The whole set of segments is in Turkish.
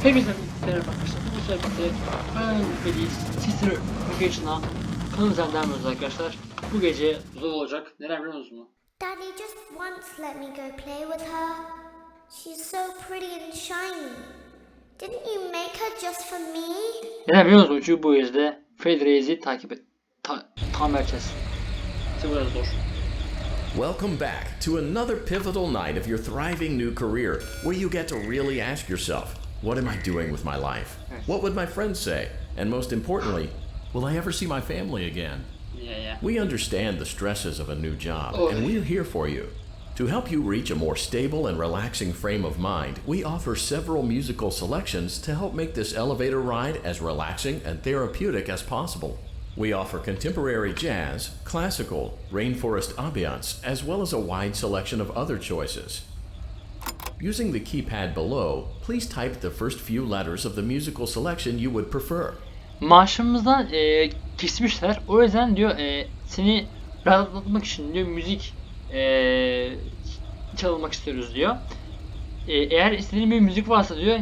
Hepinize merhaba arkadaşlar. Bu sefer Golden Freddy Sister Vacation'a kanalımıza devam ediyoruz arkadaşlar. Bu gece zor olacak. Neler biliyor musunuz mu? Daddy just once let me go play with her. She's so pretty and shiny. Didn't you make her just for me? Neler biliyor musunuz? Çünkü bu gece Freddy Reisi takip et. Tamir edeceğiz. İşte biraz zor. Welcome back to another pivotal night of your thriving new career, where you get to really ask yourself, what am I doing with my life? What would my friends say? And most importantly, will I ever see my family again? Yeah. We understand the stresses of a new job, Oh. and we're here for you. To help you reach a more stable and relaxing frame of mind, we offer several musical selections to help make this elevator ride as relaxing and therapeutic as possible. We offer contemporary jazz, classical, rainforest ambiance, as well as a wide selection of other choices. Using the keypad below, please type the first few letters of the musical selection you would prefer. Maaşımızdan kesmişler. O yüzden diyor seni rahatlatmak için diyor müzik çalmak istiyoruz diyor. Eğer istediğin bir müzik varsa diyor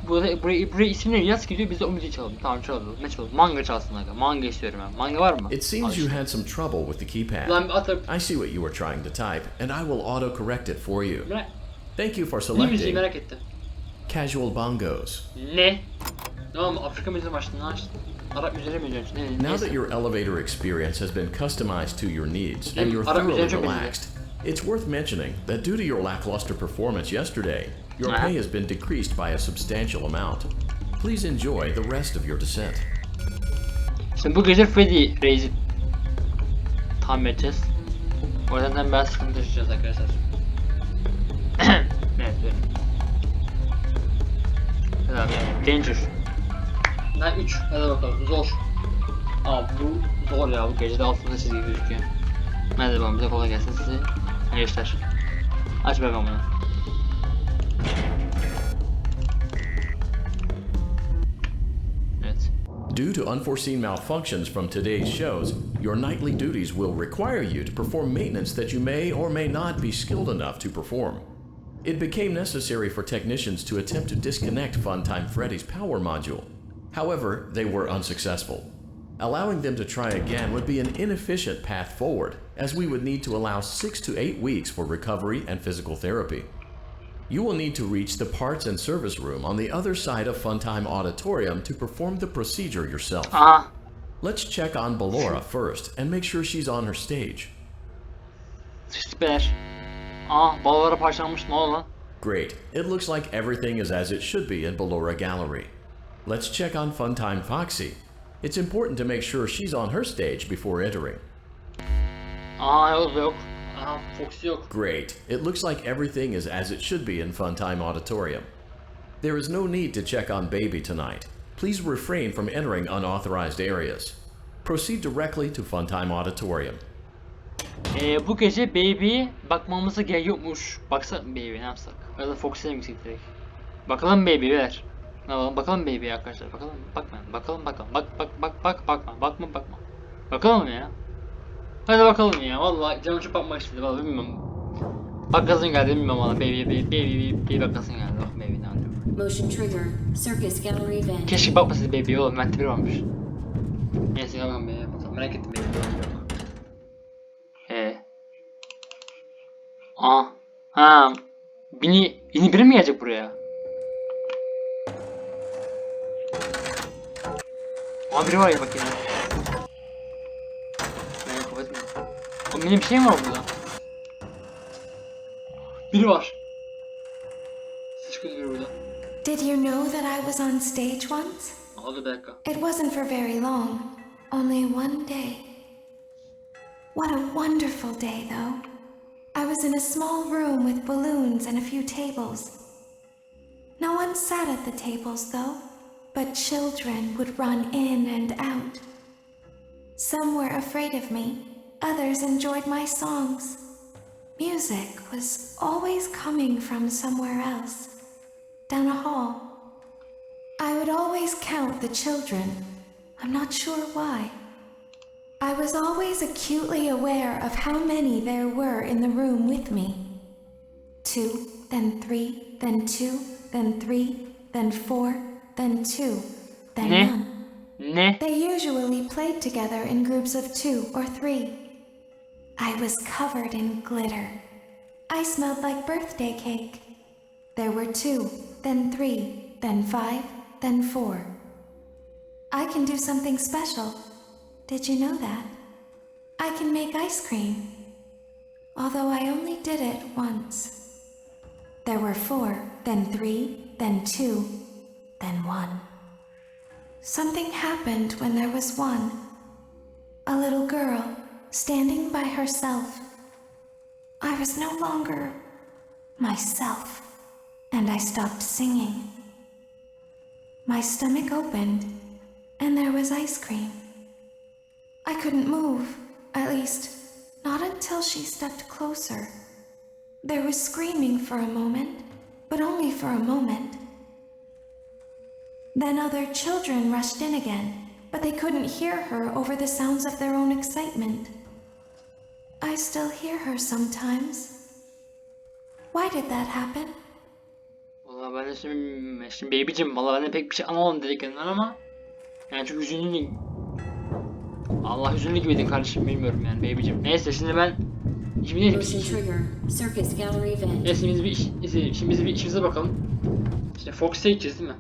buraya isimleri yaz ki diyor biz de o müziği çalalım. Tamam çalalım. Ne çalalım? Manga çalsın aga. Manga istiyorum ben. Manga var mı? It seems you had some trouble with the keypad. I see what you were trying to type, and I will auto-correct it for you. Thank you for Ne müziği selecting merak ettim. Casual Bongos. Ne? Tamam Afrika müziği mi açtın? Ne açtın? Arap müziği mi açtın? Now that your elevator experience has been customized to your needs and you're Arap thoroughly müziği çok relaxed, it's worth mentioning that due to your lackluster performance yesterday, your pay has been decreased by a substantial amount. Please enjoy the rest of your descent. Şimdi bu gece Freddy Reisi tamir edeceğiz. O yüzden biraz sıkıntı yaşayacağız arkadaşlar. Evet böyle. Hadi abi danger. Ben 3. Hadi bakalım zor. Abi bu zor ya, bu gecede altında çizgi gözüküyor. Hadi bakalım bize kolay gelsin size. Gençler. Aç bakalım bunu. Evet. Due to unforeseen malfunctions from today's shows, your nightly duties will require you to perform maintenance that you may or may not be skilled enough to perform. It became necessary for technicians to attempt to disconnect Funtime Freddy's power module. However, they were unsuccessful. Allowing them to try again would be an inefficient path forward, as we would need to allow 6 to 8 weeks for recovery and physical therapy. You will need to reach the parts and service room on the other side of Funtime Auditorium to perform the procedure yourself. Let's check on Ballora first and make sure she's on her stage. Süper. Ballara parçalanmış, ne oldu lan? Great. It looks like everything is as it should be in Ballora Gallery. Let's check on Funtime Foxy. It's important to make sure she's on her stage before entering. Yok. Foxy yok. Great. It looks like everything is as it should be in Funtime Auditorium. There is no need to check on Baby tonight. Please refrain from entering unauthorized areas. Proceed directly to Funtime Auditorium. Bu gece Baby'ye bakmamıza gerek yokmuş. Baksana Baby, ne yapsak? Ya da Foxy'ye mi gitsek direkt? Bakalım Baby ver. Bakalım Baby'ye arkadaşlar. Bakalım, bakmayın. Bakalım. Bakma. Bakalım ya. Hadi bakalım ya. Vallahi canım çok bakmak istedi. Vallahi bilmiyorum. Bakasın geldi, bilmiyorum valla. Baby bakasın geldi. Bak Baby ne anlıyor. Motion trigger, circus gallery event. Keşke bakmasaydı Baby'ye oğlum. Vent'te biri varmış. Neyse bakalım Baby'ye bakalım. Merak ettim Baby'ye. Yeni biri mi gelecek buraya? Biri var ya bak yine. Ben kapatmayayım. Benim bir şey mi var burada? Biri var. Çıkıyor biri burada. Did you know that I was on stage once? Hadi bir dakika. It wasn't for very long, only one day. What a wonderful day, though. I was in a small room with balloons and a few tables. No one sat at the tables, though, but children would run in and out. Some were afraid of me, others enjoyed my songs. Music was always coming from somewhere else, down a hall. I would always count the children, I'm not sure why. I was always acutely aware of how many there were in the room with me. 2, then 3, then 2, then 3, then 4, then 2, then Ne? none. Ne? They usually played together in groups of 2 or 3. I was covered in glitter. I smelled like birthday cake. There were 2, then 3, then 5, then 4. I can do something special. Did you know that? I can make ice cream. Although I only did it once. There were 4, then 3, then 2, then 1. Something happened when there was 1. A little girl standing by herself. I was no longer myself, and I stopped singing. My stomach opened, and there was ice cream. I couldn't move, at least, not until she stepped closer. There was screaming for a moment, but only for a moment. Then other children rushed in again, but they couldn't hear her over the sounds of their own excitement. I still hear her sometimes. Why did that happen? Valla ben de şimdi baby'cim valla ben de pek bir şey anlamadım dediklerinden ama yani çok hüzünlü. Allah hüzünlü gibiydin kardeşim, bilmiyorum yani baby'cim. Neyse şimdi ben Motion trigger. Circus gallery event. neyse şimdi biz bir işimize bakalım. Şimdi Fox'e gideceğiz değil mi?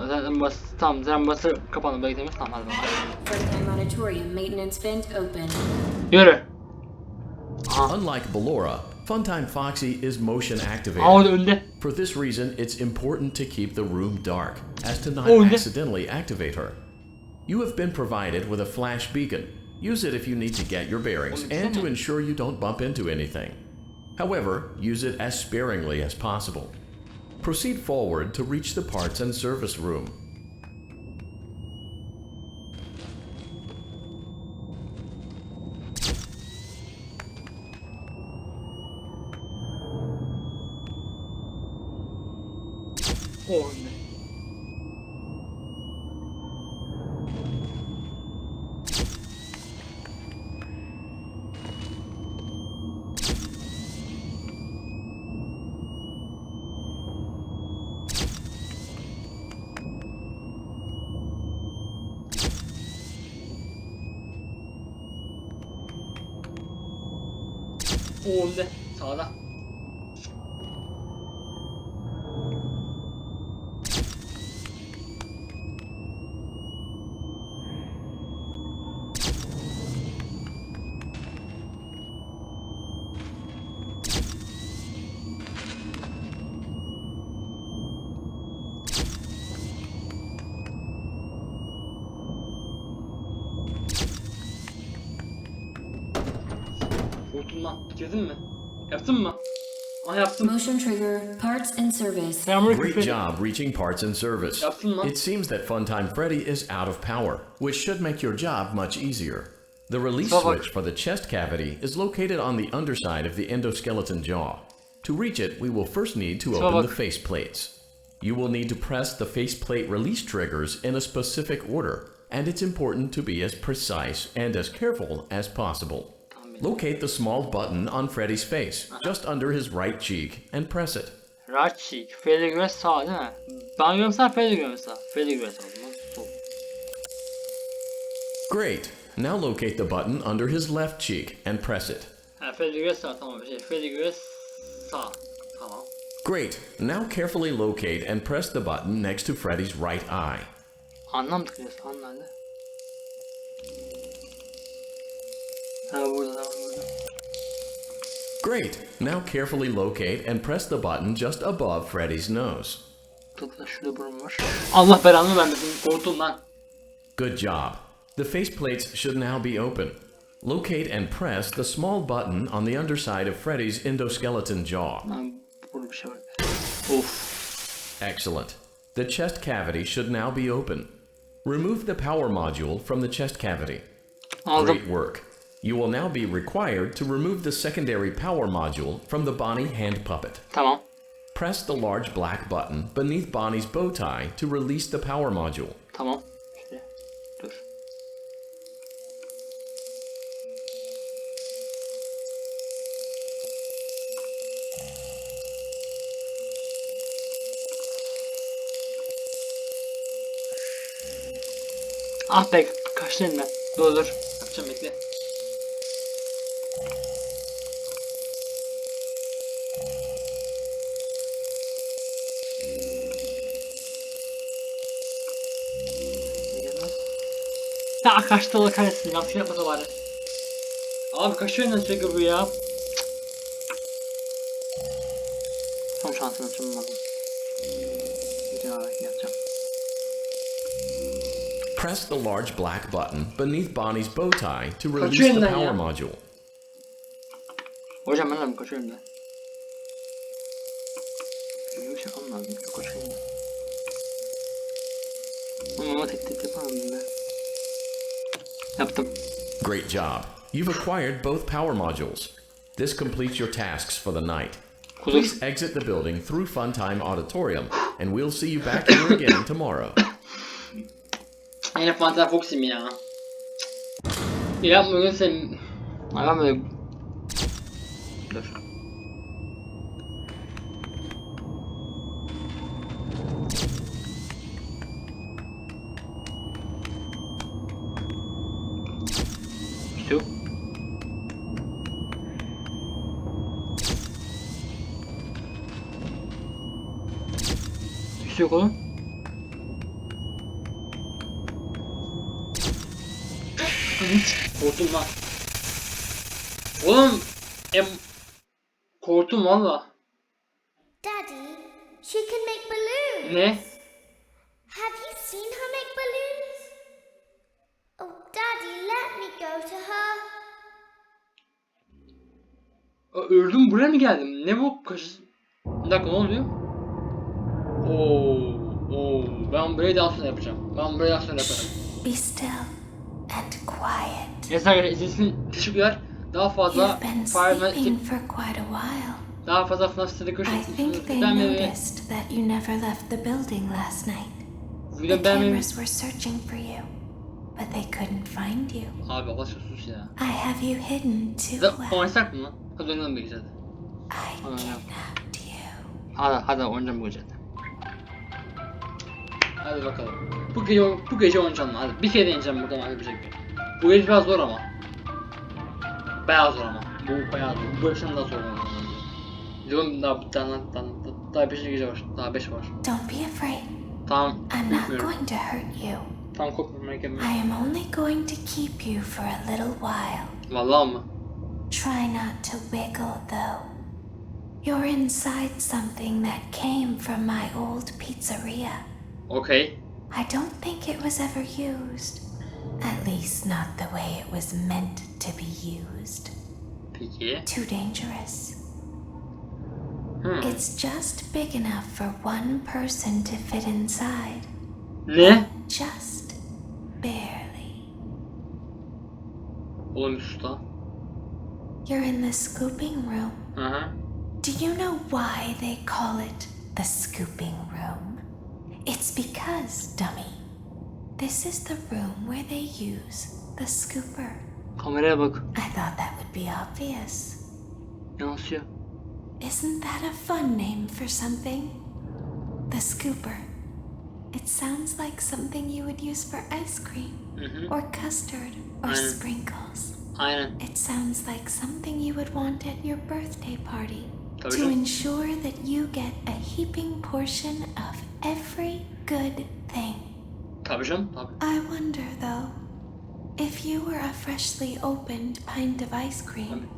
Zaten zaten bası kapandı, beklemiş, tamam hadi bakalım. Freddy Auditorium maintenance vent open. Yürü. Unlike Ballora, Funtime Foxy is motion activated. Orada önde. For this reason, it's important to keep the room dark, as to not Önde. accidentally activate her. You have been provided with a flash beacon. Use it if you need to get your bearings and to ensure you don't bump into anything. However, use it as sparingly as possible. Proceed forward to reach the parts and service room. O önde. O önde. Sağda. Vurdun lan. Bitirdin mi? Yaptın mı? Aa yaptım. Motion trigger. Parts and service. Great job reaching parts and service. Yaptın lan. It seems that Funtime Freddy is out of power, which should make your job much easier. The release switch for the chest cavity is located on the underside of the endoskeleton jaw. To reach it, we will first need to open the face plates. You will need to press the faceplate release triggers in a specific order, and it's important to be as precise and as careful as possible. Locate the small button on Freddy's face, just under his right cheek, and press it. Right cheek. Freddy göre sağ değil mi? Bana göre sağ, Freddy göre sağ. Freddy göre sağ. Sol. Great. Now locate the button under his left cheek and press it. Ha, Freddy göre sağ, tamam. Freddy göre sağ. Tamam. Great. Now carefully locate and press the button next to Freddy's right eye. Anlam tıklıyoruz. Anlamda. Ha burada, tamam burada. Great. Now carefully locate and press the button just above Freddy's nose. Tıkla, şurada burun var. Allah belanı vermesin. Korktum lan. Good job. The faceplates should now be open. Locate and press the small button on the underside of Freddy's endoskeleton jaw. Lan burada bir şey var. Of. Excellent. The chest cavity should now be open. Remove the power module from the chest cavity. Aldım. Great work. You will now be required to remove the secondary power module from the Bonnie hand puppet. Tamam. Press the large black button beneath Bonnie's bow tie to release the power module. Tamam. Şöyle. Dur. Ah be kaçtı elinden. Dur. Yapacağım bekle. Ya kaçtı Allah kahretsin. Yanlış yapmasa bari. Abi kaçıyor elinden sürekli bu ya. Son şansını sunmadım. Bir daha yapacağım. Press the large black button beneath Bonnie's bow tie to release Kaçıyor the elinden power ya. module. Hocam ben de kaçıyorum da. Şöyle bir şey yapmam lazım. Kaçıyorum da. Ama tek yapamam ben. Yaptım. Great job. You've acquired both power modules. This completes your tasks for the night. Please exit the building through Funtime Auditorium, and we'll see you back here again tomorrow. Yine Fanta Fox'im ya. Yapma bugün sen... Adam böyle... Dur. Su. Su yok oğlum. Korktum lan. Oğlum korktum valla. Daddy, she can make balloons. Ne? Have you seen her make balloons? Oh, Daddy, let me go to her. Öldüm buraya mı geldim? Ne bu? Bir dakika ne oluyor? Ben burayı daha sonra yapacağım. Ben burayı daha sonra yaparım. Be still and quiet. Neyse arkadaşlar izlediğiniz teşekkürler. Daha fazla You've been Fireman sleeping for quite a while. daha fazla FNAF sitede I görüşürüz. think they noticed that you never left the building last night. The Video beğenmeyi... cameras were searching for you, but they couldn't find you. Abi Allah sus ya. I have you hidden too Da well. oynasak mı lan? Hadi oynayalım bir gece hadi. I kidnapped you. Hadi oynayalım bu gece hadi. Hadi bakalım. Bu gece oynayacağım hadi. Bir kere deneyeceğim buradan alabilecek miyim? Bu gece biraz zor ama. Bayağı zor ama. Bu bayağı zor. Bu yaşam daha zor olmalı. Diyorum daha 5. gece var. Daha 5 var. Don't be afraid. Tamam. I'm not Korkmuyorum. going to hurt you. Tamam korkmuyorum merak etme. I am only going to keep you for a little while. Vallahi mı? Try not to wiggle, though. You're inside something that came from my old pizzeria. Okay. I don't think it was ever used. At least not the way it was meant to be used. Peki. Too dangerous. It's just big enough for one person to fit inside. Ne? Just barely. Oğlum usta. You're in the scooping room. Hı. Do you know why they call it the scooping room? It's because, dummy, this is the room where they use the scooper. Kameraya bak. I thought that would be obvious. Yansıyor. Isn't that a fun name for something? The scooper. It sounds like something you would use for ice cream, or custard, or sprinkles. Aynen. It sounds like something you would want at your birthday party Tabii to canım. ensure that you get a heaping portion of every good thing. Tabii canım. Tabii. I wonder though, if you were a freshly opened pint of ice cream,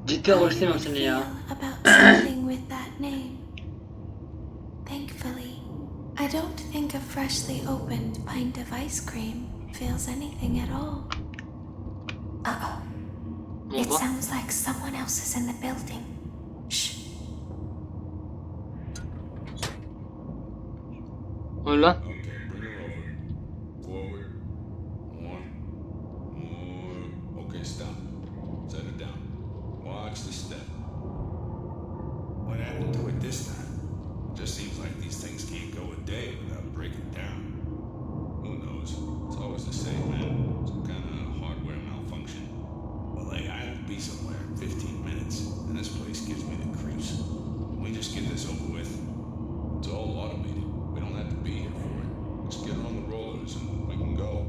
Ciddi how almak you istemiyorum would seni feel ya. about something with that name. Thankfully, I don't think a freshly opened pint of ice cream feels anything at all. Uh-oh. Ne It oldu? sounds like someone else is in the building. Shh. O ne lan? Okay, bring her over. Forward. One. More. Okay, stop. Set it down. Watch the step. What happened to it this time? Just seems like these things can't go a day without breaking down. Who knows? It's always the same, man. Some kind of hardware malfunction. Well, hey, I have to be somewhere in 15 minutes, and this place gives me the creeps. Can we just get this over with? It's all automated. We don't have to be here for it. Just get on the rollers and we can go.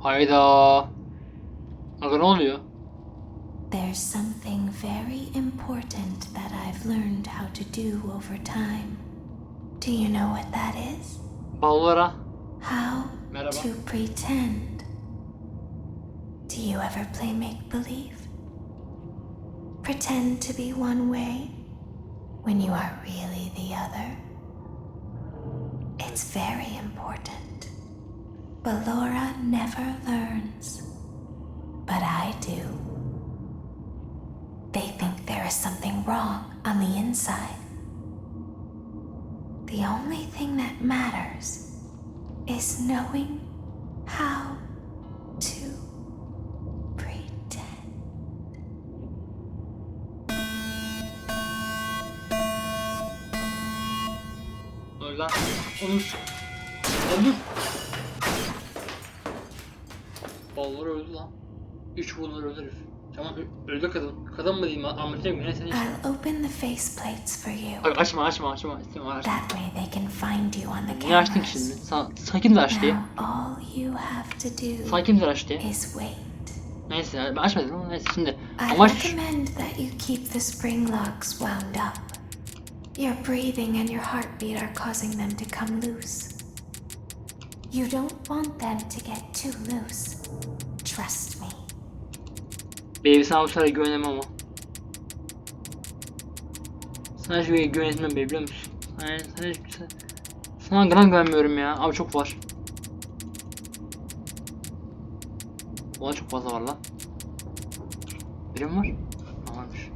Hayda. Aga ne oluyor? There's something very important that I've learned how to do over time. Do you know what that is? Ballara. How Merhaba. to pretend. Do you ever play make-believe? Pretend to be one way when you are really the other. It's very important. Ballora never learns, but I do. They think there is something wrong on the inside. The only thing that matters is knowing how to pretend. Öl lan. Onur. Onur. Balları öldü lan. 3 bunları öldü herif. Tamam öldü kadın. Kadın mı diyeyim anlatayım mı? Neyse neyse. I'll open the faceplates for you. Aga açma. İstemiyorum açma. That way they can find you on the Niye açtın ki cameras. şimdi? Sana kimdir açtı ya? Now all you have to Sana do kimdir açtı ya? is wait. Neyse ben açmadım ama neyse şimdi. I Amaç recommend that you keep the spring locks wound up. Your breathing and your heartbeat are causing them to come loose. You don't want them to get too loose. Trust me. baby sana bu sefer güvenemem ama. Sana hiç güvenetmem baby biliyor musun? Sana gram güvenmiyorum ya. Abi çok var. Ulan çok fazla var lan. Biri mi var? Varmış.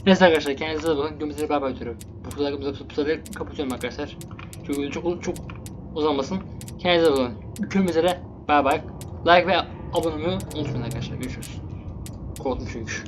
Neyse arkadaşlar kendinize iyi bakın. Gömüzleri beraber ötürüyorum. Bu kadar kapatıyorum arkadaşlar. Çünkü çok uzanmasın. Kendinize iyi bakın. Gömüzlere beraber like ve abone olmayı unutmayın arkadaşlar. Görüşürüz. Korktum çünkü.